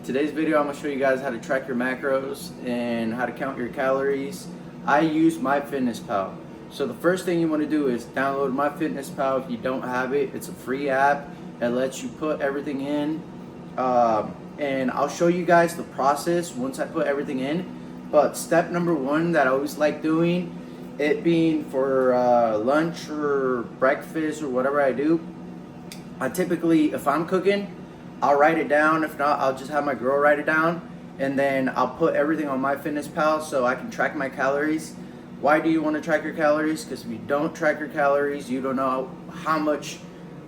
Today's video I'm going to show you guys how to track your macros and how to count your calories. I use MyFitnessPal. So the first thing you want to do is download MyFitnessPal. If you don't have it, it's a free app. It lets you put everything in. And I'll show you guys the process once I put everything in. But step number one that I always like doing, it being for lunch or breakfast or whatever I do, I typically, if I'm cooking, I'll write it down. If not, I'll just have my girl write it down, and then I'll put everything on MyFitnessPal so I can track my calories. Why do you want to track your calories? Because if you don't track your calories, you don't know how much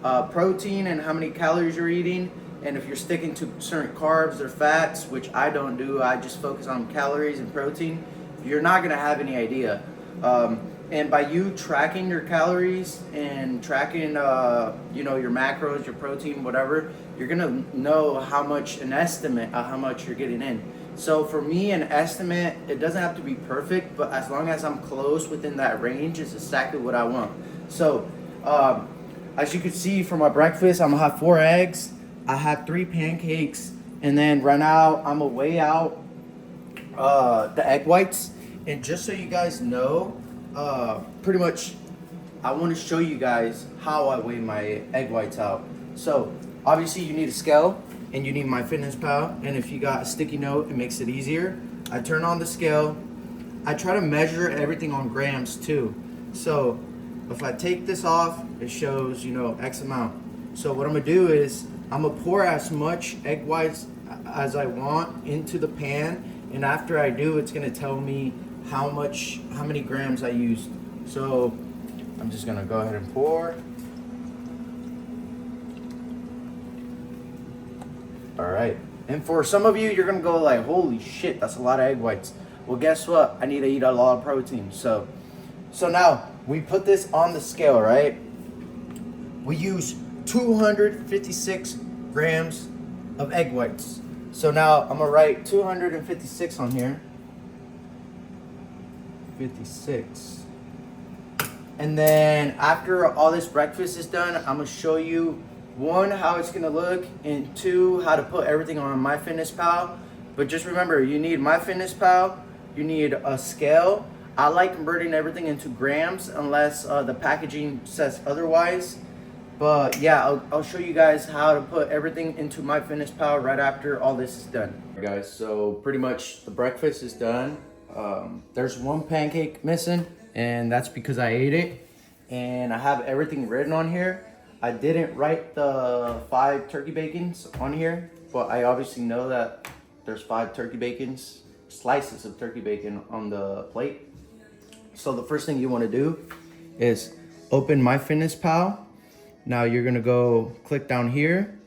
protein and how many calories you're eating. And if you're sticking to certain carbs or fats, which I don't do, I just focus on calories and protein, you're not going to have any idea. And by you tracking your calories and tracking, your macros, your protein, whatever, you're gonna know an estimate of how much you're getting in. So for me, an estimate, it doesn't have to be perfect, but as long as I'm close within that range, is exactly what I want. So, as you can see from my breakfast, I'm gonna have 4 eggs. I have 3 pancakes, and then right now I'm gonna weigh out the egg whites. And just so you guys know, pretty much I want to show you guys how I weigh my egg whites out. So obviously you need a scale and you need MyFitnessPal, and if you got a sticky note, it makes it easier. I turn on the scale. I try to measure everything on grams too. So if I take this off, it shows X amount. So what I'm gonna do is I'm gonna pour as much egg whites as I want into the pan, and after I do, it's gonna tell me how many grams I used. So I'm just gonna go ahead and pour. All right, and for some of you, you're gonna go like, holy shit, that's a lot of egg whites. Well, guess what? I need to eat a lot of protein. So now we put this on the scale, right? We use 256 grams of egg whites. So now I'm gonna write 256 on here. 56. And then after all this breakfast is done, I'm gonna show you, 1, how it's gonna look, and 2, how to put everything on MyFitnessPal. But just remember, you need MyFitnessPal, you need a scale. I like converting everything into grams unless the packaging says otherwise. But yeah, I'll show you guys how to put everything into MyFitnessPal right after all this is done. All right, guys, so pretty much the breakfast is done. There's 1 pancake missing, and that's because I ate it. And I have everything written on here. I didn't write the 5 turkey bacons on here, but I obviously know that there's 5 turkey bacons, slices of turkey bacon on the plate. So the first thing you want to do is open MyFitnessPal. Now you're gonna go click down here.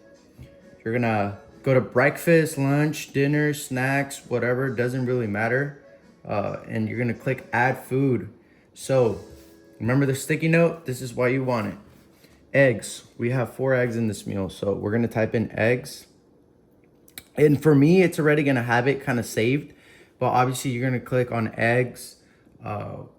You're gonna go to breakfast, lunch, dinner, snacks, whatever, doesn't really matter. And you're gonna click add food. So remember the sticky note, this is why you want it. Eggs, we have 4 eggs in this meal. So we're gonna type in eggs. And for me, it's already gonna have it kind of saved, but obviously you're gonna click on eggs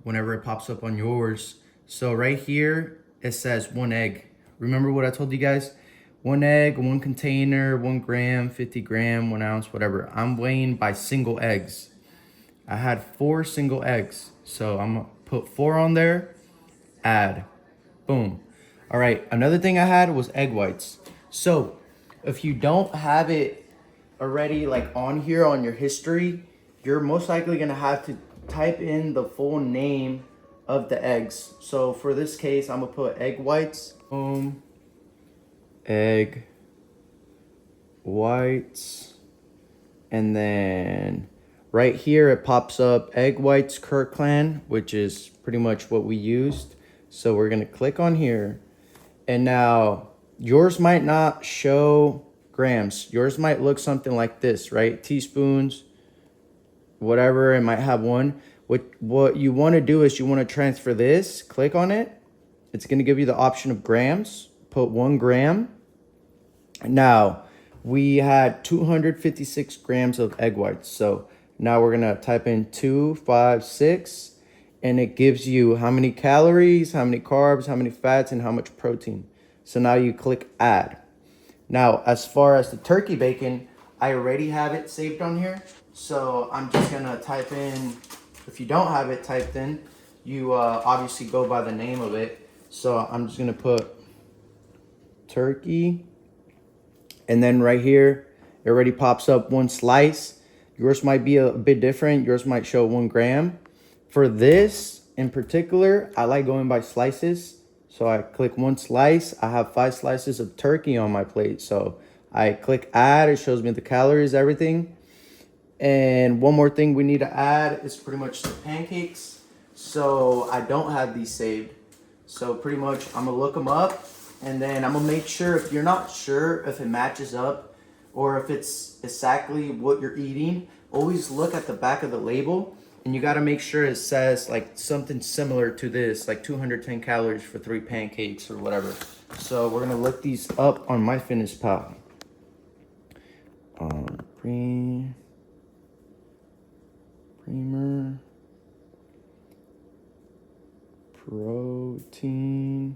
whenever it pops up on yours. So right here, it says 1 egg. Remember what I told you guys? 1 egg, 1 container, 1 gram, 50 gram, 1 ounce, whatever. I'm weighing by single eggs. I had 4 single eggs. So I'm gonna put 4 on there, add, boom. All right, another thing I had was egg whites. So if you don't have it already like on here on your history, you're most likely gonna have to type in the full name of the eggs. So for this case, I'm gonna put egg whites, boom, egg whites, and then right here it pops up egg whites Kirkland, which is pretty much what we used. So we're gonna click on here, and now yours might not show grams. Yours might look something like this, right? Teaspoons, whatever, it might have 1. What you want to do is you want to transfer this, click on it. It's going to give you the option of grams. Put 1 gram. Now, we had 256 grams of egg whites. So now we're going to type in 256, and it gives you how many calories, how many carbs, how many fats, and how much protein. So now you click add. Now, as far as the turkey bacon, I already have it saved on here. So I'm just gonna type in, if you don't have it typed in, you obviously go by the name of it. So I'm just gonna put turkey. And then right here, it already pops up 1 slice. Yours might be a bit different. Yours might show 1 gram. For this in particular, I like going by slices. So I click 1 slice. I have 5 slices of turkey on my plate. So I click add. It shows me the calories, everything. And one more thing we need to add is pretty much the pancakes. So I don't have these saved. So pretty much I'm gonna look them up, and then I'm gonna make sure, if you're not sure if it matches up or if it's exactly what you're eating, always look at the back of the label, and you gotta make sure it says like something similar to this, like 210 calories for 3 pancakes or whatever. So we're gonna look these up on MyFitnessPal. Creamer protein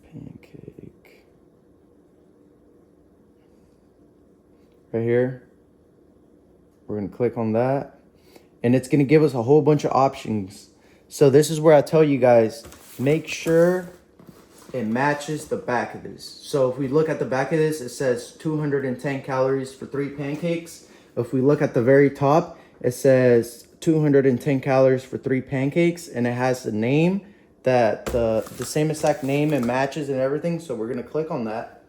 pancake. Right here, we're gonna click on that, and it's gonna give us a whole bunch of options. So this is where I tell you guys, make sure it matches the back of this. So if we look at the back of this, it says 210 calories for 3 pancakes. If we look at the very top, it says 210 calories for 3 pancakes, and it has the name, that the same exact name and matches and everything. So we're gonna click on that.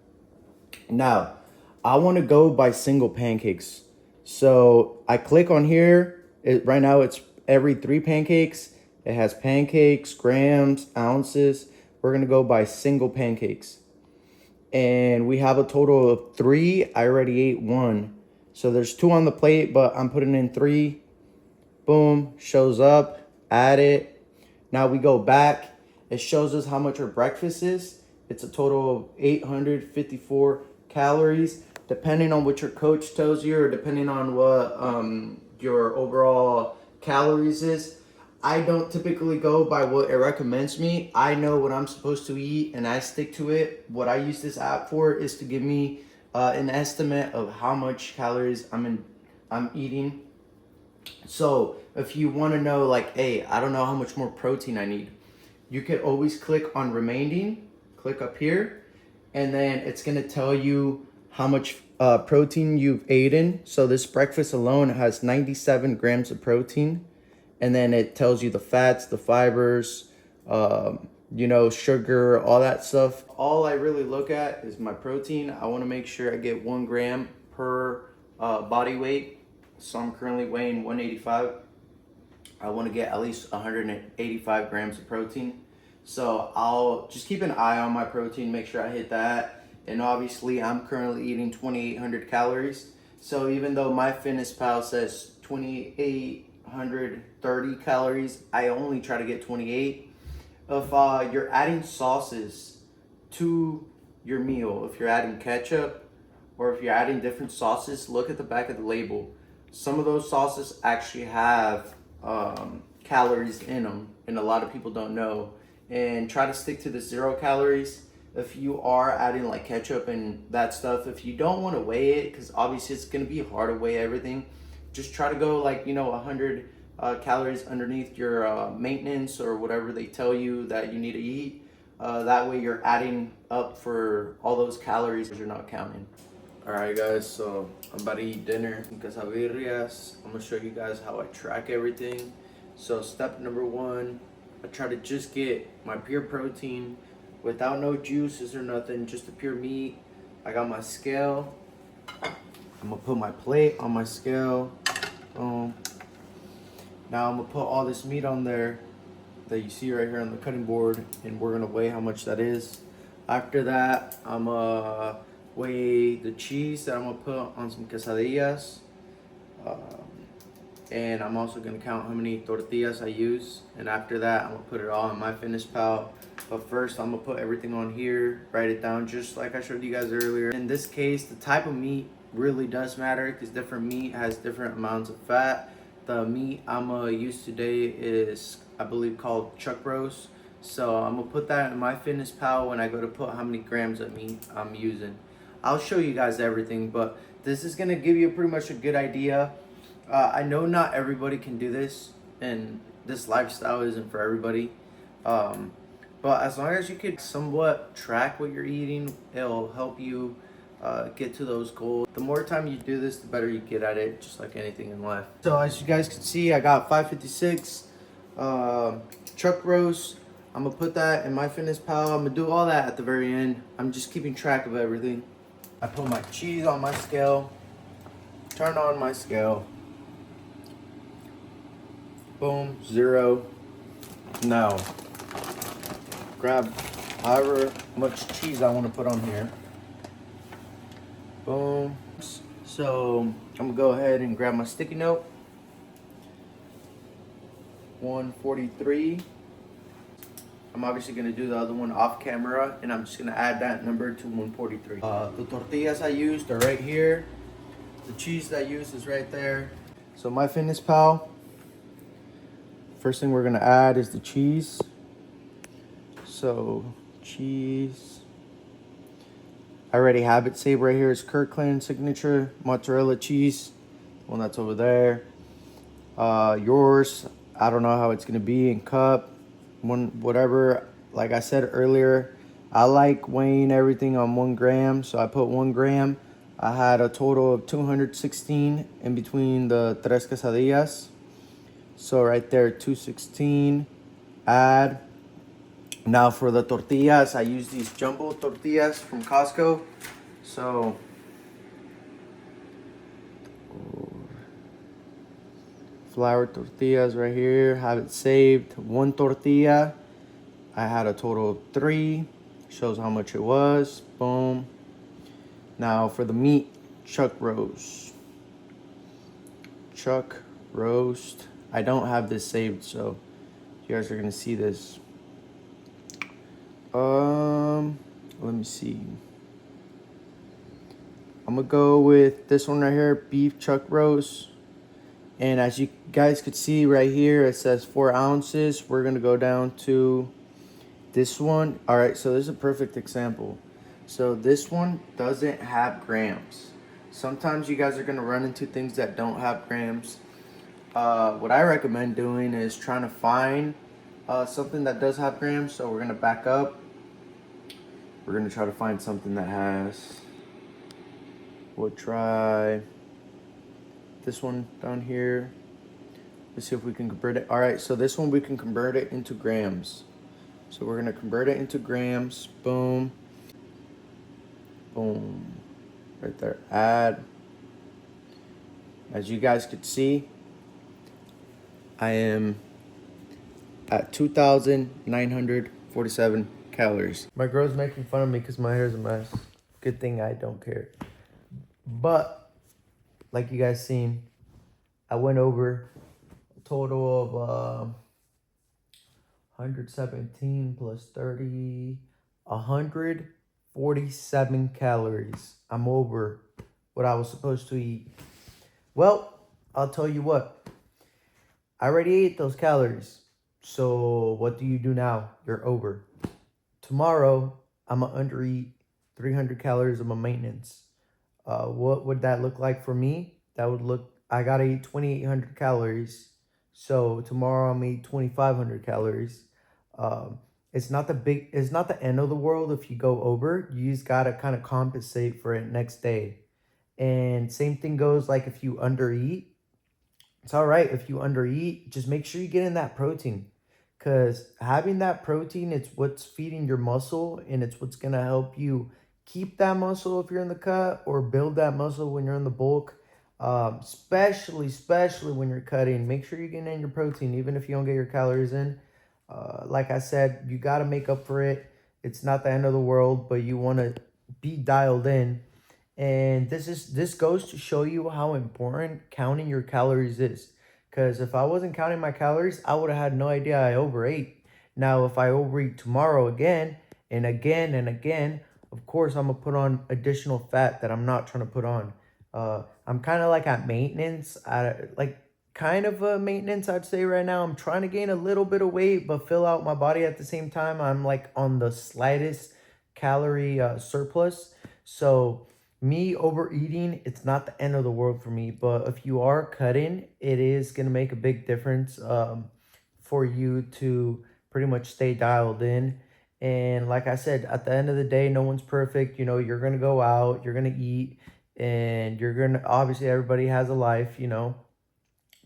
Now, I wanna go by single pancakes. So I click on here. Right now it's every 3 pancakes. It has pancakes, grams, ounces. We're gonna go by single pancakes. And we have a total of 3. I already ate 1. So there's 2 on the plate, but I'm putting in 3. Boom, shows up, add it. Now we go back. It shows us how much our breakfast is. It's a total of 854 calories. Depending on what your coach tells you, or depending on what your overall calories is. I don't typically go by what it recommends me. I know what I'm supposed to eat, and I stick to it. What I use this app for is to give me an estimate of how much calories I'm eating. So if you want to know, like, hey, I don't know how much more protein I need, you could always click on remaining, click up here, and then it's gonna tell you how much protein you've eaten. So this breakfast alone has 97 grams of protein. And then it tells you the fats, the fibers, sugar, all that stuff. All I really look at is my protein. I want to make sure I get 1 gram per body weight. So I'm currently weighing 185. I want to get at least 185 grams of protein. So I'll just keep an eye on my protein, make sure I hit that. And obviously I'm currently eating 2,800 calories. So even though MyFitnessPal says 2,830 calories, I only try to get 28. If you're adding sauces to your meal, if you're adding ketchup or if you're adding different sauces, look at the back of the label. Some of those sauces actually have calories in them, and a lot of people don't know. And try to stick to the 0 calories. If you are adding like ketchup and that stuff, if you don't want to weigh it, because obviously it's going to be hard to weigh everything, just try to go 100 calories underneath your maintenance or whatever they tell you that you need to eat. That way you're adding up for all those calories you're not counting. Alright guys, so I'm about to eat dinner in quesadillas. I'm going to show you guys how I track everything. So step number 1, I try to just get my pure protein without no juices or nothing, just the pure meat. I got my scale. I'm going to put my plate on my scale. Boom. Now I'm going to put all this meat on there that you see right here on the cutting board, and we're going to weigh how much that is. After that, I'm going to weigh the cheese that I'm going to put on some quesadillas. And I'm also going to count how many tortillas I use. And after that, I'm going to put it all in MyFitnessPal. But first, I'm going to put everything on here, write it down just like I showed you guys earlier. In this case, the type of meat really does matter because different meat has different amounts of fat. The meat I'm going to use today is, I believe, called chuck roast. So I'm gonna put that in MyFitnessPal when I go to put how many grams of meat I'm using. I'll show you guys everything, but this is gonna give you pretty much a good idea. I know not everybody can do this, and this lifestyle isn't for everybody. Um, but as long as you could somewhat track what you're eating, it'll help you get to those goals. The more time you do this, the better you get at it, just like anything in life. So as you guys can see, I got 556 chuck roast. I'm gonna put that in MyFitnessPal. I'm gonna do all that at the very end. I'm just keeping track of everything. I put my cheese on my scale, turn on my scale. Boom, 0. Now, grab however much cheese I want to put on here. Boom. So I'm gonna go ahead and grab my sticky note. 143. I'm obviously gonna do the other one off camera, and I'm just gonna add that number to 143. The tortillas I used are right here. The cheese that I used is right there. So MyFitnessPal, first thing we're gonna add is the cheese. So cheese, I already have it saved right here. It's Kirkland signature mozzarella cheese, the one that's over there. Yours, I don't know how it's gonna be in cup, whatever. Like I said earlier, I like weighing everything on 1 gram, so I put 1 gram. I had a total of 216 in between the tres quesadillas. So right there, 216. Add. Now for the tortillas, I use these jumbo tortillas from Costco. So flour tortillas right here, have it saved. 1 tortilla, I had a total of 3. Shows how much it was. Boom. Now for the meat, chuck roast. Chuck roast. I don't have this saved, so you guys are gonna see this. Let me see. I'm gonna go with this one right here, beef chuck roast. And as you guys could see right here, it says 4 ounces. We're gonna go down to this one. All right, so this is a perfect example. So this one doesn't have grams. Sometimes you guys are gonna run into things that don't have grams. What I recommend doing is trying to find something that does have grams. So we're gonna back up. We're gonna try to find something that has. We'll try this one down here. Let's see if we can convert it. All right, so this one we can convert it into grams. So we're gonna convert it into grams. Boom. Boom. Right there. Add. As you guys could see, I am at 2,947 calories. My girl's making fun of me because my hair is a mess. Good thing I don't care. But, like you guys seen, I went over a total of 117 plus 30, 147 calories. I'm over what I was supposed to eat. Well, I'll tell you what. I already ate those calories. So what do you do now? You're over. Tomorrow, I'm going to undereat 300 calories of my maintenance. What would that look like for me? That would look, I got to eat 2,800 calories. So tomorrow I'm eat 2,500 calories. It's not the end of the world if you go over. You just got to kind of compensate for it next day. And same thing goes like if you undereat. It's all right if you undereat. Just make sure you get in that protein. Because having that protein, it's what's feeding your muscle, and it's what's going to help you keep that muscle if you're in the cut, or build that muscle when you're in the bulk. Especially when you're cutting. Make sure you're getting in your protein, even if you don't get your calories in. Like I said, you got to make up for it. It's not the end of the world, but you want to be dialed in. And this goes to show you how important counting your calories is. Because if I wasn't counting my calories, I would have had no idea I overate. Now, if I overeat tomorrow again and again and again, of course, I'm going to put on additional fat that I'm not trying to put on. I'm kind of like at maintenance, kind of a maintenance, I'd say. Right now I'm trying to gain a little bit of weight but fill out my body at the same time. I'm like on the slightest calorie surplus. So me overeating, it's not the end of the world for me, but if you are cutting, it is going to make a big difference for you to pretty much stay dialed in. And like I said, at the end of the day, no one's perfect. You know, you're going to go out, you're going to eat, and you're going to, obviously everybody has a life, you know,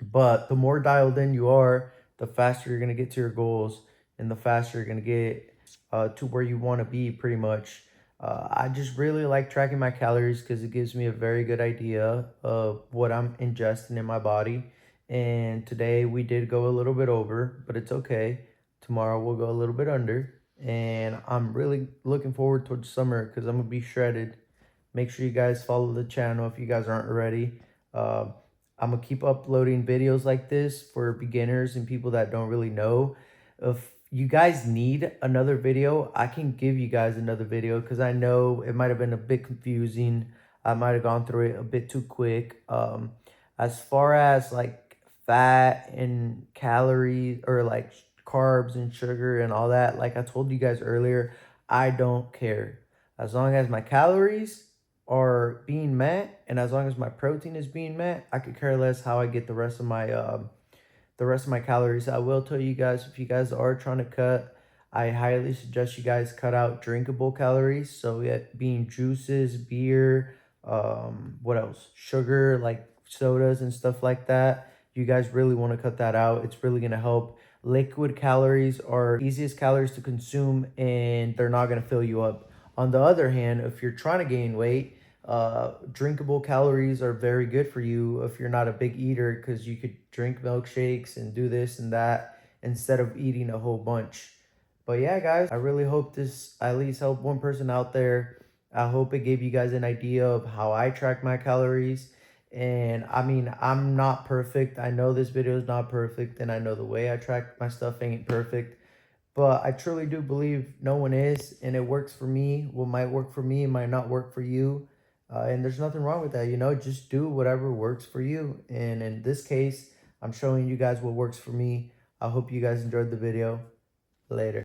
but the more dialed in you are, the faster you're going to get to your goals, and the faster you're going to get to where you want to be, pretty much. I just really like tracking my calories because it gives me a very good idea of what I'm ingesting in my body. And today we did go a little bit over, but it's okay. Tomorrow we'll go a little bit under. And I'm really looking forward towards summer because I'm going to be shredded. Make sure you guys follow the channel if you guys aren't already. Uh, I'm gonna keep uploading videos like this for beginners and people that don't really know. If you guys need another video, I can give you guys another video because I know it might have been a bit confusing. I might have gone through it a bit too quick. As far as like fat and calories, or like carbs and sugar and all that, like I told you guys earlier, I don't care. As long as my calories are being met, and as long as my protein is being met, I could care less how I get the rest of my calories. I will tell you guys, if you guys are trying to cut, I highly suggest you guys cut out drinkable calories. So it being juices, beer, what else? Sugar, like sodas and stuff like that. You guys really want to cut that out. It's really gonna help. Liquid calories are easiest calories to consume, and they're not gonna fill you up. On the other hand, if you're trying to gain weight, drinkable calories are very good for you if you're not a big eater, because you could drink milkshakes and do this and that instead of eating a whole bunch. But yeah, guys, I really hope this at least helped one person out there. I hope it gave you guys an idea of how I track my calories. And I mean, I'm not perfect. I know this video is not perfect, and I know the way I track my stuff ain't perfect. But I truly do believe no one is, and it works for me. What might work for me might not work for you. And there's nothing wrong with that, you know, just do whatever works for you. And in this case, I'm showing you guys what works for me. I hope you guys enjoyed the video. Later.